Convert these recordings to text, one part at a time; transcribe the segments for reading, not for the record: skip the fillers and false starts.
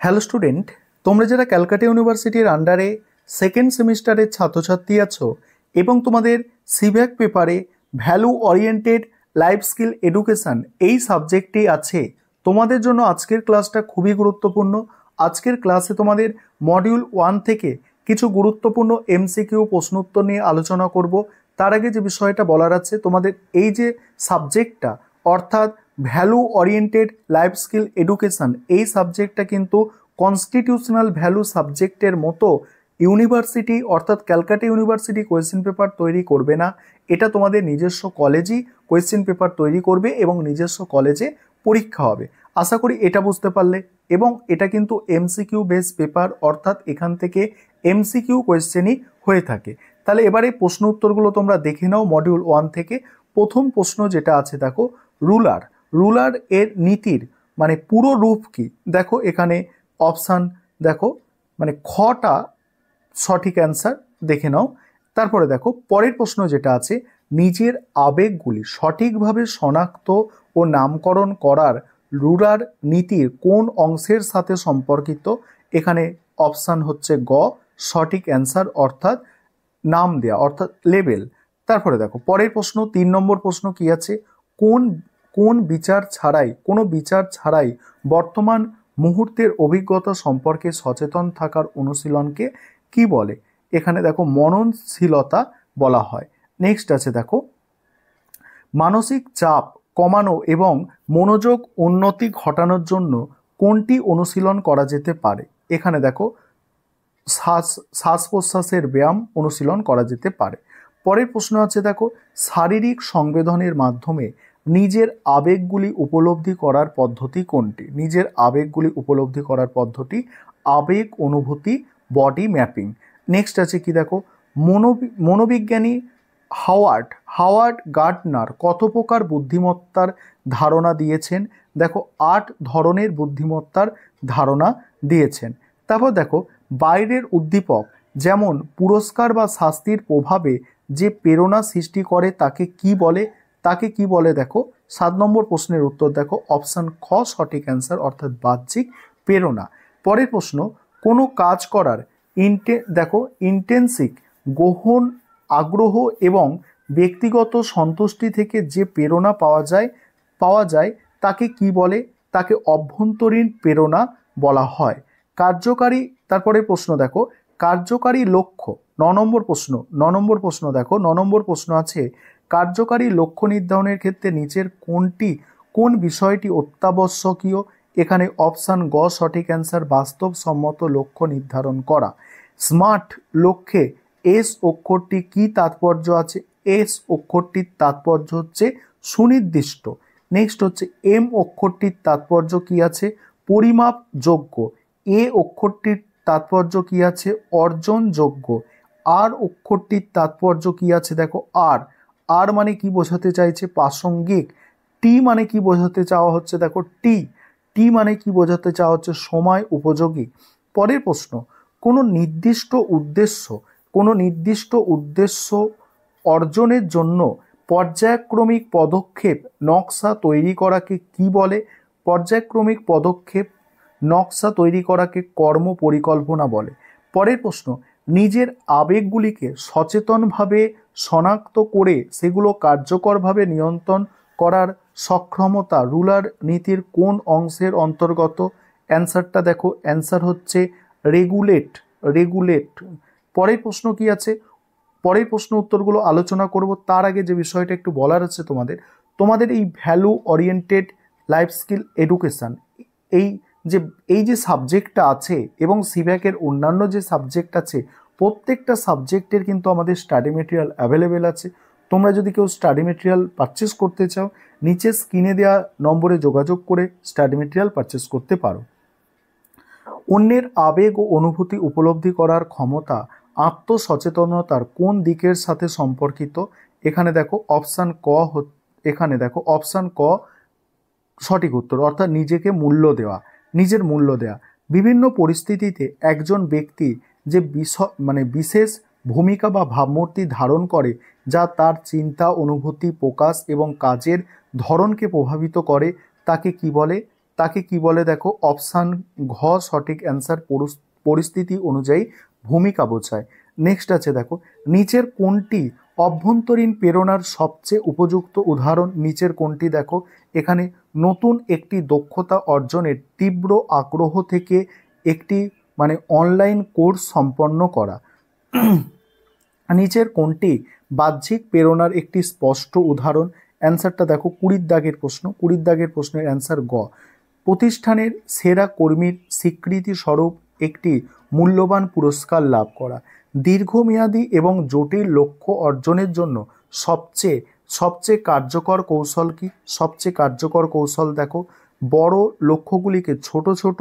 Hello student, তোমরা যারা ক্যালকাটা ইউনিভার্সিটির আন্ডারে সেকেন্ড সেমিস্টারের ছাত্রছাত্রী আছো এবং তোমাদের সিভ্যাক পেপারে value oriented life skill education এই সাবজেক্টটি আছে, তোমাদের জন্য আজকের ক্লাসটা খুবই গুরুত্বপূর্ণ। আজকের ক্লাসে তোমাদের মডিউল 1 থেকে কিছু গুরুত্বপূর্ণ এমসিকিউ প্রশ্ন উত্তর নিয়ে আলোচনা করব। তার আগে যে বিষয়টা বলার আছে, তোমাদের এই যে সাবজেক্টটা অর্থাৎ value oriented life skill education এই সাবজেক্টটা কিন্তু কনস্টিটিউশনাল ভ্যালু সাবজেক্টের মতো ইউনিভার্সিটি অর্থাৎ ক্যালকাটা ইউনিভার্সিটি কোয়েশ্চেন পেপার তৈরি করবে না। এটা তোমাদের নিজস্ব কলেজই কোয়েশ্চেন পেপার তৈরি করবে এবং নিজস্ব কলেজে পরীক্ষা হবে। আশা করি এটা বুঝতে পারলে। এবং এটা কিন্তু এমসিকিউ বেস পেপার, অর্থাৎ এখান থেকে এমসিকিউ কোয়েশ্চেনই হয়ে থাকে। তাহলে এবারে প্রশ্ন উত্তরগুলো তোমরা দেখে নাও মডিউল 1 থেকে। প্রথম প্রশ্ন যেটা আছে দেখো, রুলার এর নীতির মানে পুরো রূপ কি? দেখো এখানে অপশান দেখো, মানে খটা সঠিক অ্যান্সার দেখে নাও। তারপরে দেখো পরের প্রশ্ন যেটা আছে, নিজের আবেগগুলি সঠিকভাবে শনাক্ত ও নামকরণ করার রুলার নীতির কোন অংশের সাথে সম্পর্কিত? এখানে অপশান হচ্ছে গ সঠিক অ্যান্সার, অর্থাৎ নাম দেয়া অর্থাৎ লেবেল। তারপরে দেখো পরের প্রশ্ন 3 নম্বর প্রশ্ন কি আছে, কোনো বিচার ছাড়াই বর্তমান মুহূর্তের অভিজ্ঞতা সম্পর্কে সচেতন থাকার অনুশীলনকে কি বলে? এখানে দেখো মননশীলতা বলা হয়। নেক্সট আছে দেখো, মানসিক চাপ কমানো এবং মনোযোগ উন্নতি ঘটানোর জন্য কোনটি অনুশীলন করা যেতে পারে? এখানে দেখো শ্বাস প্রশ্বাসের ব্যায়াম অনুশীলন করা যেতে পারে। পরের প্রশ্ন আছে দেখো, শারীরিক সংবেদনের মাধ্যমে নিজের আবেগগুলি উপলব্ধি করার পদ্ধতি কোনটি? নিজের আবেগগুলি উপলব্ধি করার পদ্ধতি আবেগ অনুভূতি বডি ম্যাপিং। নেক্সট আছে কি দেখো, মনোবিজ্ঞানী হাওয়ার্ড গার্টনার কত প্রকার বুদ্ধিমত্তার ধারণা দিয়েছেন? দেখো 8 ধরনের বুদ্ধিমত্তার ধারণা দিয়েছেন। তারপর দেখো, বাইরের উদ্দীপক যেমন পুরস্কার বা শাস্তির প্রভাবে যে প্রেরণা সৃষ্টি করে তাকে কি বলে? দেখো 7 নম্বর প্রশ্নের উত্তর দেখো অপশান খ সঠিক অ্যান্সার, অর্থাৎ বাহ্যিক প্রেরণা। পরের প্রশ্ন, কোনো কাজ করার ইন্টেন্সিক গহন আগ্রহ এবং ব্যক্তিগত সন্তুষ্টি থেকে যে প্রেরণা পাওয়া যায় তাকে কি বলে? তাকে অভ্যন্তরীণ প্রেরণা বলা হয়। তারপরে প্রশ্ন দেখো, কার্যকারী লক্ষ্য 9 নম্বর প্রশ্ন দেখো 9 নম্বর প্রশ্ন আছে, কার্যকারী লক্ষ্য নির্ধারণের ক্ষেত্রে নিচের কোন বিষয়টি অত্যাবশ্যকীয়? এখানে অপশান গ সঠিক অ্যান্সার, বাস্তবসম্মত লক্ষ্য নির্ধারণ করা। স্মার্ট লক্ষ্যে এস অক্ষরটি কি তাৎপর্য আছে? এস অক্ষরটির তাৎপর্য হচ্ছে সুনির্দিষ্ট। নেক্সট হচ্ছে এম অক্ষরটির তাৎপর্য কি আছে? পরিমাপযোগ্য। এ অক্ষরটির তাৎপর্য কি আছে? অর্জনযোগ্য। আর অক্ষরটির তাৎপর্য কি আছে? দেখো আর মানে কি বোঝাতে চাইছে? প্রাসঙ্গিক। টি মানে কি বোঝাতে চাওয়া হচ্ছে? দেখো টি মানে কি বোঝাতে চাওয়া হচ্ছে? সময় উপযোগী। পরের প্রশ্ন, কোনো নির্দিষ্ট উদ্দেশ্য অর্জনের জন্য পর্যায়ক্রমিক পদক্ষেপ নকশা তৈরি করাকে কি বলে? পর্যায়ক্রমিক পদক্ষেপ নকশা তৈরি করাকে কর্ম পরিকল্পনা বলে। পরের প্রশ্ন, নিজের আবেগগুলিকে সচেতনভাবে শনাক্ত করে সেগুলো কার্যকরভাবে নিয়ন্ত্রণ করার সক্ষমতা রুলার নীতির কোন অংশের অন্তর্গত? অ্যান্সারটা দেখো, অ্যান্সার হচ্ছে রেগুলেট। পরের প্রশ্ন কি আছে? পরের প্রশ্ন উত্তরগুলো আলোচনা করব। তার আগে যে বিষয়টা একটু বলার আছে তোমাদের এই value oriented life skill education এই যে সাবজেক্টটা আছে এবং সিভ্যাকের অন্যান্য যে সাবজেক্ট আছে, প্রত্যেকটা সাবজেক্টের কিন্তু আমাদের স্টাডি মেটেরিয়াল অ্যাভেলেবেল আছে। তোমরা যদি কেউ স্টাডি মেটেরিয়াল পারচেস করতে চাও, নিচে স্ক্রিনে দেওয়া নম্বরে যোগাযোগ করে স্টাডি মেটেরিয়াল পারচেস করতে পারো। অন্যের আবেগ ও অনুভূতি উপলব্ধি করার ক্ষমতা আত্মসচেতনতার কোন দিকের সাথে সম্পর্কিত? এখানে দেখো অপশান ক সঠিক উত্তর, অর্থাৎ নিজের মূল্য দেওয়া। বিভিন্ন পরিস্থিতিতে একজন ব্যক্তি যে বিশেষ ভূমিকা বা ভাবমূর্তি ধারণ করে যা তার চিন্তা অনুভূতি প্রকাশ এবং কাজের ধরনকে প্রভাবিত করে তাকে কি বলে? তাকে কি বলে দেখো অপশান ঘ সঠিক অ্যান্সার পরিস্থিতি অনুযায়ী ভূমিকা বোঝায়। নেক্সট আছে দেখো নিচের কোনটি অভ্যন্তরীণ প্রেরণার সবচেয়ে উপযুক্ত উদাহরণ? নিচের কোনটি দেখো এখানে নতুন একটি দক্ষতা অর্জনের তীব্র আগ্রহ থেকে একটি মানে অনলাইন কোর্স সম্পন্ন করা। নিচের কোনটি বাহ্যিক প্রেরণার একটি স্পষ্ট উদাহরণ? অ্যান্সারটা দেখো 20 দাগের প্রশ্ন, 20 দাগের প্রশ্নের অ্যান্সার গ। প্রতিষ্ঠানের সেরা কর্মীর স্বীকৃতি স্বরূপ একটি মূল্যবান পুরস্কার লাভ করা। দীর্ঘমেয়াদী এবং জটিল লক্ষ্য অর্জনের জন্য সবচেয়ে কার্যকর কৌশল কি? সবচেয়ে কার্যকর কৌশল দেখো বড় লক্ষ্যগুলিকে ছোট ছোট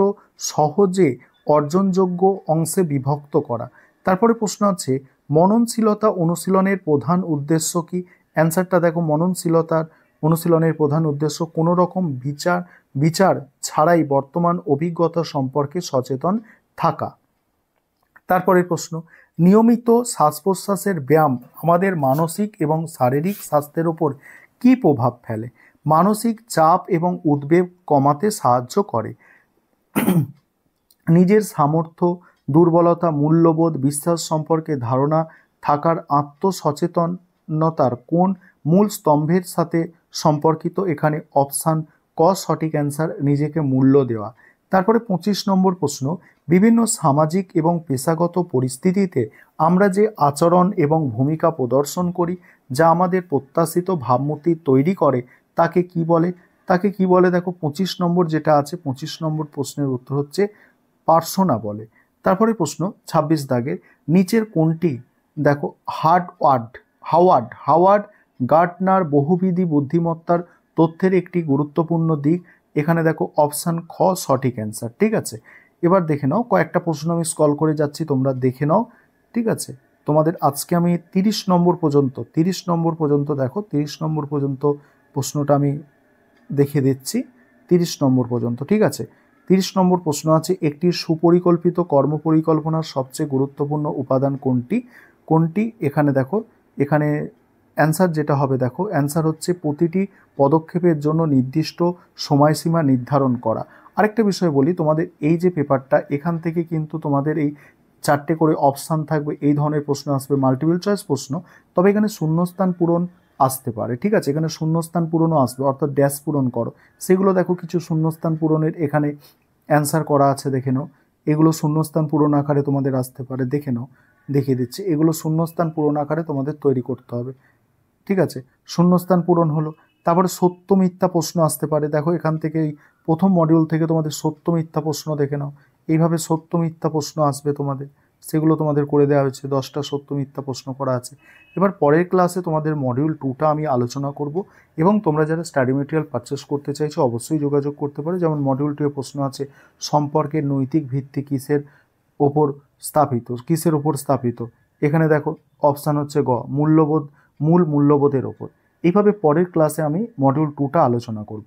সহজে অর্জনযোগ্য অংশে বিভক্ত করা। তারপরে প্রশ্ন আছে মননশীলতা অনুশীলনের প্রধান উদ্দেশ্য কি? অ্যান্সারটা দেখো অনুশীলনের প্রধান উদ্দেশ্য কোনো রকম বিচার ছাড়াই বর্তমান অভিজ্ঞতা সম্পর্কে সচেতন থাকা। তারপরের প্রশ্ন নিয়মিত শ্বাস প্রশ্বাসের ব্যায়াম আমাদের মানসিক এবং শারীরিক স্বাস্থ্যের উপর কী প্রভাব ফেলে? মানসিক চাপ এবং উদ্বেগ কমাতে সাহায্য করে। নিজের সামর্থ্য, দুর্বলতা, মূল্যবোধ, বিশ্বাস সম্পর্কে ধারণা থাকার আত্মসচেতনতার কোন মূল স্তম্ভের সাথে সম্পর্কিত? এখানে অপশান ক সঠিক অ্যান্সার নিজেকে মূল্য দেওয়া। তারপরে 25 নম্বর প্রশ্ন বিভিন্ন সামাজিক এবং পেশাগত পরিস্থিতিতে আমরা যে আচরণ এবং ভূমিকা প্রদর্শন করি যা আমাদের প্রত্যাশিত ভাবমূর্তি তৈরি করে তাকে কি বলে? তাকে কি বলে দেখো 25 নম্বর যেটা আছে 25 নম্বর প্রশ্নের উত্তর হচ্ছে পার্সোনা বলে। তারপরে প্রশ্ন 26 দাগের নিচের কোনটি দেখো হাওয়ার্ড গার্টনার বহুবিধি বুদ্ধিমত্তার তথ্যের একটি গুরুত্বপূর্ণ দিক? এখানে দেখো অপশান খ সঠিক অ্যান্সার। ঠিক আছে, এবার দেখে নাও কয়েকটা প্রশ্ন আমি স্ক্রল করে যাচ্ছি, তোমরা দেখে নাও। ঠিক আছে, তোমাদের আজকে আমি 30 নম্বর পর্যন্ত দেখো 30 নম্বর পর্যন্ত প্রশ্নটা আমি দেখে দিচ্ছি 30 নম্বর পর্যন্ত। ঠিক আছে, 30 নম্বর প্রশ্ন আছে একটি সুপরিকল্পিত কর্মপরিকল্পনার সবচেয়ে গুরুত্বপূর্ণ উপাদান কোনটি? এখানে দেখো এখানে অ্যান্সার যেটা হবে দেখো অ্যান্সার হচ্ছে প্রতিটি পদক্ষেপের জন্য নির্দিষ্ট সময়সীমা নির্ধারণ করা। আরেকটা বিষয় বলি তোমাদের এই যে পেপারটা এখান থেকে কিন্তু তোমাদের এই 4টে করে অপশান থাকবে, এই ধরনের প্রশ্ন আসবে, মাল্টিপল চয়েস প্রশ্ন, তবে এখানে শূন্যস্থান পূরণ আসতে পারে। ঠিক আছে, এখানে শূন্যস্থান পূরণও আসবে, অর্থাৎ ড্যাশ পূরণ করো। সেগুলো দেখো কিছু শূন্যস্থান পূরণের এখানে অ্যান্সার করা আছে, দেখে নাও। এগুলো শূন্যস্থান পূরণ আকারে তোমাদের আসতে পারে, দেখে নাও, দেখিয়ে দিচ্ছি। এগুলো শূন্যস্থান পূরণ আকারে তোমাদের তৈরি করতে হবে। ঠিক আছে, শূন্যস্থান পূরণ হলো। তারপরে সত্য মিথ্যা প্রশ্ন আসতে পারে, দেখো এখান থেকে এই প্রথম মডিউল থেকে তোমাদের সত্য মিথ্যা প্রশ্ন দেখে নাও। এইভাবে সত্য মিথ্যা প্রশ্ন আসবে তোমাদের, সেগুলো তোমাদের করে দেওয়া হয়েছে, 10টা সত্য মিথ্যা প্রশ্ন করা আছে। এবার পরের ক্লাসে তোমাদের মডিউল 2টা আমি আলোচনা করব, এবং তোমরা যারা স্টাডি মেটেরিয়াল পারচেস করতে চাইছো অবশ্যই যোগাযোগ করতে পারো। যেমন মডিউল 2 এ প্রশ্ন আছে সম্পর্কের নৈতিক ভিত্তি কিসের ওপর স্থাপিত? এখানে দেখো অপশান হচ্ছে গ মূল মূল্যবোধের ওপর। এইভাবে পরের ক্লাসে আমি মডিউল 2টা আলোচনা করব।